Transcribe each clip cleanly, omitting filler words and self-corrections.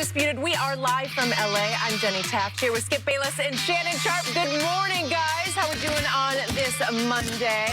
Undisputed. We are live from LA. I'm Jenny Taft here with Skip Bayless and Shannon Sharp. Good morning, guys. How we doing on this Monday?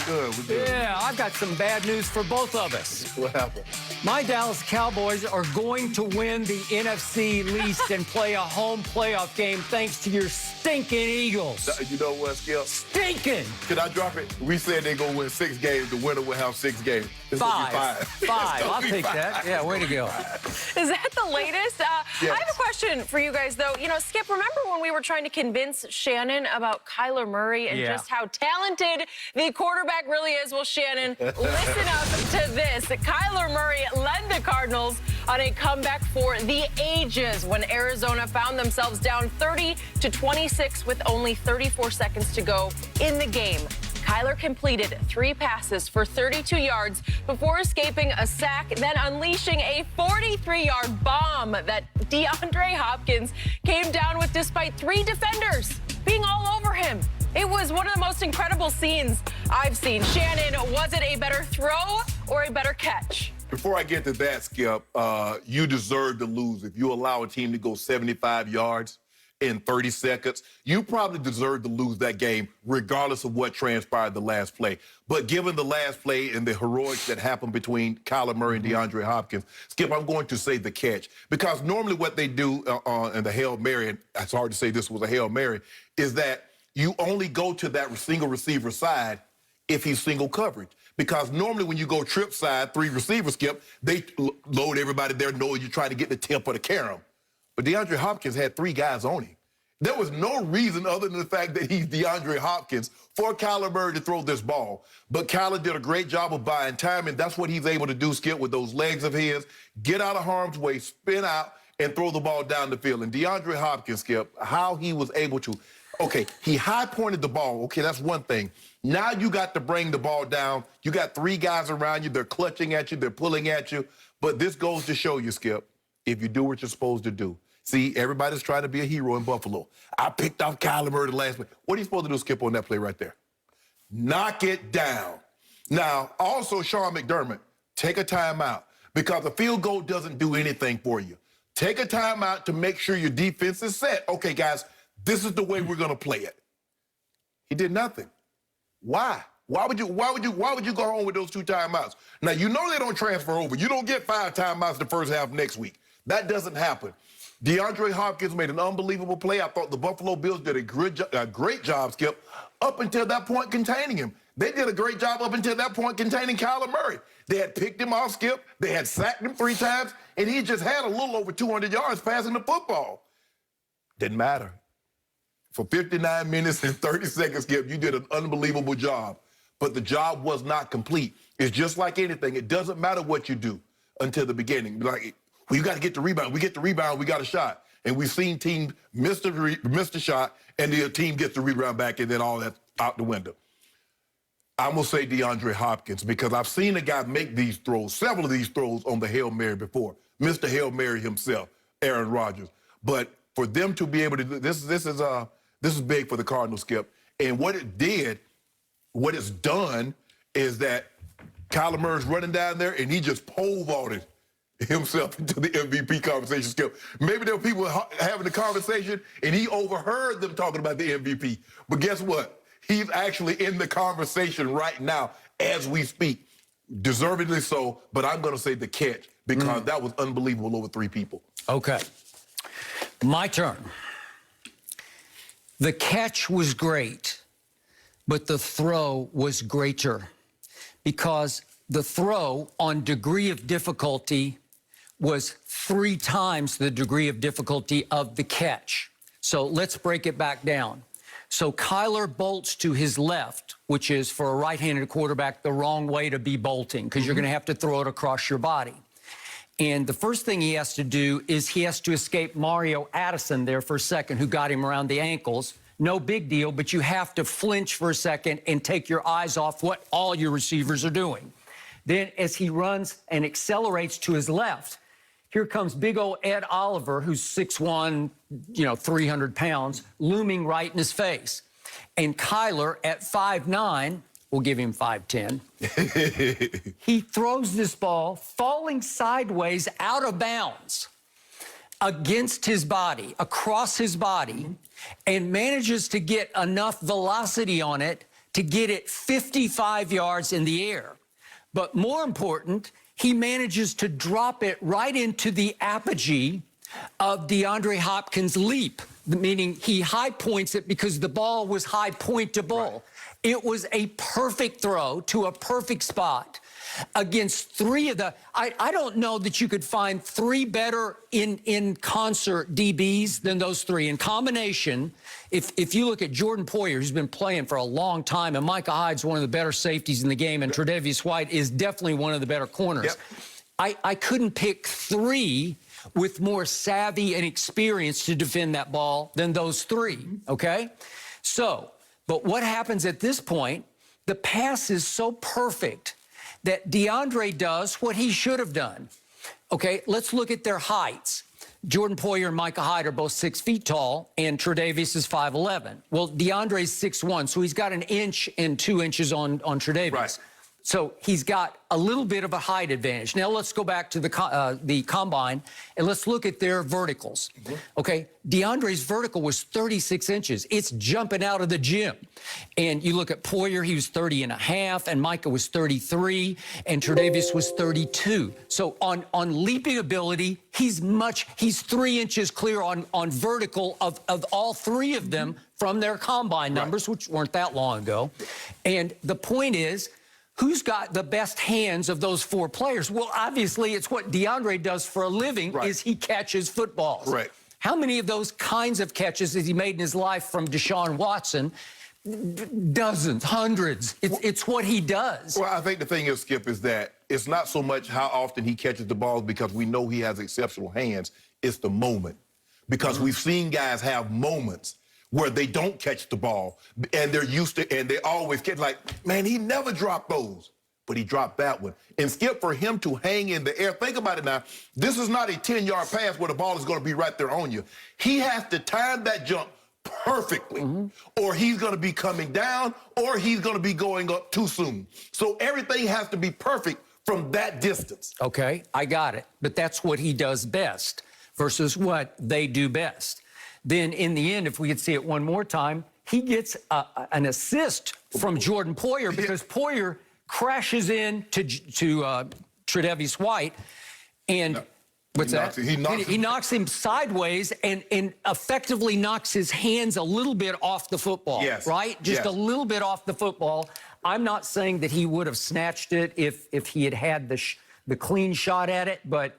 We're good. Yeah, I've got some bad news for both of us. What happened? My Dallas Cowboys are going to win the NFC East and play a home playoff game thanks to your stinking Eagles. You know what, Skip? Stinking! Can I drop it? We said they're going to win 6 games. The winner will have 6 games. It's gonna be Five. I'll take that. Yeah, way to go. Is that the latest? Yes. I have a question for you guys, though. You know, Skip, remember when we were trying to convince Shannon about Kyler Murray and just how talented the quarterback really is? Well, Shannon, listen up to this. Kyler Murray led the Cardinals on a comeback for the ages when Arizona found themselves down 30-26 with only 34 seconds to go in the game. Kyler completed 3 passes for 32 yards before escaping a sack, then unleashing a 43-yard bomb that DeAndre Hopkins came down with despite 3 defenders being all over him. It was one of the most incredible scenes I've seen. Shannon, was it a better throw or a better catch? Before I get to that, Skip, you deserve to lose. If you allow a team to go 75 yards in 30 seconds, you probably deserve to lose that game regardless of what transpired the last play. But given the last play and the heroics that happened between Kyler Murray and DeAndre Hopkins, Skip, I'm going to say the catch. Because normally what they do in the Hail Mary, and it's hard to say this was a Hail Mary, is that you only go to that single receiver side if he's single coverage. Because normally when you go trip side, 3 receivers, Skip, they load everybody there knowing you're trying to get the tip or the carom. But DeAndre Hopkins had 3 guys on him. There was no reason other than the fact that he's DeAndre Hopkins for Kyler Murray to throw this ball. But Kyler did a great job of buying time, and that's what he's able to do, Skip, with those legs of his. Get out of harm's way, spin out, and throw the ball down the field. And DeAndre Hopkins, Skip, how he was able to, okay, he high-pointed the ball. Okay, that's one thing. Now you got to bring the ball down. You got 3 guys around you. They're clutching at you. They're pulling at you. But this goes to show you, Skip, if you do what you're supposed to do. See, everybody's trying to be a hero in Buffalo. I picked off Kyler Murray the last play. What are you supposed to do, Skip, on that play right there? Knock it down. Now, also, Sean McDermott, take a timeout because a field goal doesn't do anything for you. Take a timeout to make sure your defense is set. Okay, guys, this is the way we're going to play it. He did nothing. Why? Why would you go home with those 2 timeouts? Now, you know they don't transfer over. You don't get 5 timeouts the first half next week. That doesn't happen. DeAndre Hopkins made an unbelievable play. I thought the Buffalo Bills did a great job, Skip, up until that point containing him. They did a great job up until that point containing Kyler Murray. They had picked him off, Skip. They had sacked him 3 times, and he just had a little over 200 yards passing the football. Didn't matter. For 59 minutes and 30 seconds, Skip, you did an unbelievable job. But the job was not complete. It's just like anything. It doesn't matter what you do until the beginning. Like, well, you got to get the rebound. We get the rebound, we got a shot. And we've seen teams miss the shot, and the team gets the rebound back, and then all that's out the window. I'm going to say DeAndre Hopkins because I've seen a guy make these throws, several of these throws on the Hail Mary before. Mr. Hail Mary himself, Aaron Rodgers. But for them to be able to do this is big for the Cardinals, Skip. And what it's done is that Kyler Murray's running down there, and he just pole vaulted himself into the MVP conversation, Skip. Maybe there were people having the conversation, and he overheard them talking about the MVP. But guess what? He's actually in the conversation right now as we speak. Deservedly so, but I'm going to say the catch because that was unbelievable over 3 people. Okay. My turn. The catch was great, but the throw was greater because the throw on degree of difficulty was 3 times the degree of difficulty of the catch. So let's break it back down. So Kyler bolts to his left, which is for a right-handed quarterback the wrong way to be bolting because you're going to have to throw it across your body. And the first thing he has to do is he has to escape Mario Addison there for a second, who got him around the ankles. No big deal, but you have to flinch for a second and take your eyes off what all your receivers are doing. Then as he runs and accelerates to his left, here comes big old Ed Oliver, who's 6'1", 300 pounds, looming right in his face. And Kyler at 5'9", we'll give him 5'10", he throws this ball falling sideways out of bounds. against his body, across his body, and manages to get enough velocity on it to get it 55 yards in the air. But more important, he manages to drop it right into the apogee of DeAndre Hopkins' leap, meaning he high points it because the ball was high pointable. Right. It was a perfect throw to a perfect spot against three of the, I don't know that you could find three better in concert DBs than those three. In combination, if you look at Jordan Poyer, who's been playing for a long time, and Micah Hyde's one of the better safeties in the game, and Tre'Davious White is definitely one of the better corners. Yep. I couldn't pick three with more savvy and experience to defend that ball than those three, okay? So, but what happens at this point, the pass is so perfect that DeAndre does what he should have done. Okay, let's look at their heights. Jordan Poyer and Micah Hyde are both 6 feet tall, and Tre'Davious is 5'11". Well, DeAndre's 6'1", so he's got 1 inch and 2 inches on Tre'Davious. Right. So he's got a little bit of a height advantage. Now let's go back to the combine, and let's look at their verticals. Okay, DeAndre's vertical was 36 inches. It's jumping out of the gym. And you look at Poyer, he was 30.5, and Micah was 33, and Tre'Davious was 32. So on leaping ability, he's 3 inches clear on vertical of all three of them from their combine numbers, which weren't that long ago. And the point is, who's got the best hands of those 4 players? Well, obviously, it's what DeAndre does for a living, is he catches footballs. Right. How many of those kinds of catches has he made in his life from Deshaun Watson? Dozens, hundreds. It's what he does. Well, I think the thing is, Skip, is that it's not so much how often he catches the balls because we know he has exceptional hands. It's the moment. Because we've seen guys have moments where they don't catch the ball, and they're used to, and they always catch, like, man, he never dropped those, but he dropped that one. And Skip, for him to hang in the air, think about it now, this is not a 10-yard pass where the ball is gonna be right there on you. He has to time that jump perfectly, or he's gonna be coming down, or he's gonna be going up too soon. So everything has to be perfect from that distance. Okay, I got it, but that's what he does best versus what they do best. Then in the end, if we could see it one more time, he gets an assist from Jordan Poyer because Poyer crashes in to Tre'Davious White, and what's that? He knocks him sideways and effectively knocks his hands a little bit off the football, right? Just a little bit off the football. I'm not saying that he would have snatched it if he had the clean shot at it, but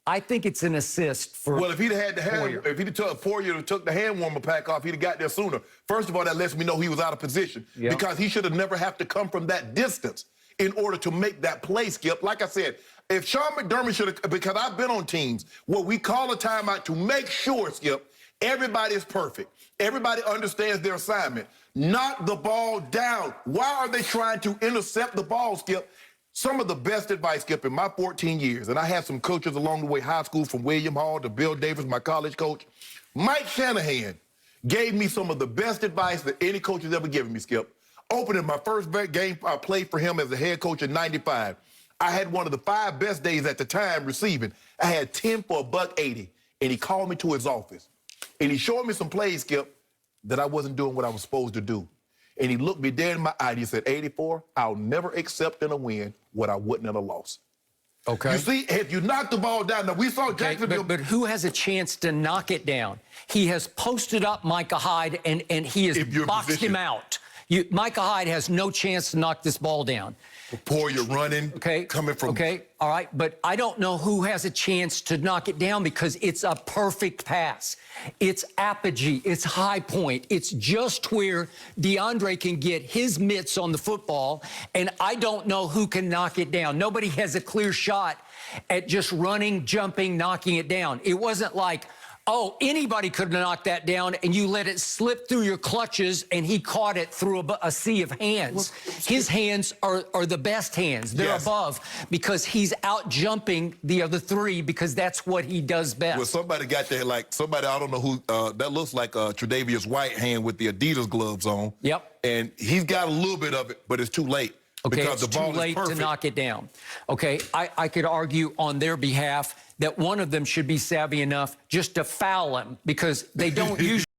I think it's an assist for. Well, if he'd had the hand, if he'd took Poyer took the hand warmer pack off, he'd have got there sooner. First of all, that lets me know he was out of position because he should have never have to come from that distance in order to make that play, Skip. Like I said, if Sean McDermott should have, because I've been on teams where we call a timeout to make sure, Skip, everybody is perfect. Everybody understands their assignment. Knock the ball down. Why are they trying to intercept the ball, Skip? Some of the best advice, Skip, in my 14 years, and I had some coaches along the way, high school, from William Hall to Bill Davis, my college coach. Mike Shanahan gave me some of the best advice that any coach has ever given me, Skip. Opening my first game I played for him as a head coach in '95. I had one of the 5 best days at the time receiving. I had 10 for $180, and he called me to his office. And he showed me some plays, Skip, that I wasn't doing what I was supposed to do. And he looked me dead in my eye and he said, 84, I'll never accept in a win what I wouldn't in a loss. Okay. You see, if you knock the ball down, now we saw Jacksonville. But who has a chance to knock it down? He has posted up Micah Hyde and he has boxed him out. Micah Hyde has no chance to knock this ball down. Poyer running, coming from. Okay, all right, but I don't know who has a chance to knock it down because it's a perfect pass. It's apogee, it's high point. It's just where DeAndre can get his mitts on the football, and I don't know who can knock it down. Nobody has a clear shot at just running, jumping, knocking it down. It wasn't like, oh, anybody could have knocked that down, and you let it slip through your clutches, and he caught it through a sea of hands. His hands are the best hands. They're above because he's out jumping the other 3 because that's what he does best. Well, somebody got there, like somebody, I don't know who, that looks like Tre'Davious White hand with the Adidas gloves on. Yep. And he's got a little bit of it, but it's too late. Okay, because it's the ball too late is to perfect. knock it down. Okay, I could argue on their behalf that one of them should be savvy enough just to foul him because they don't usually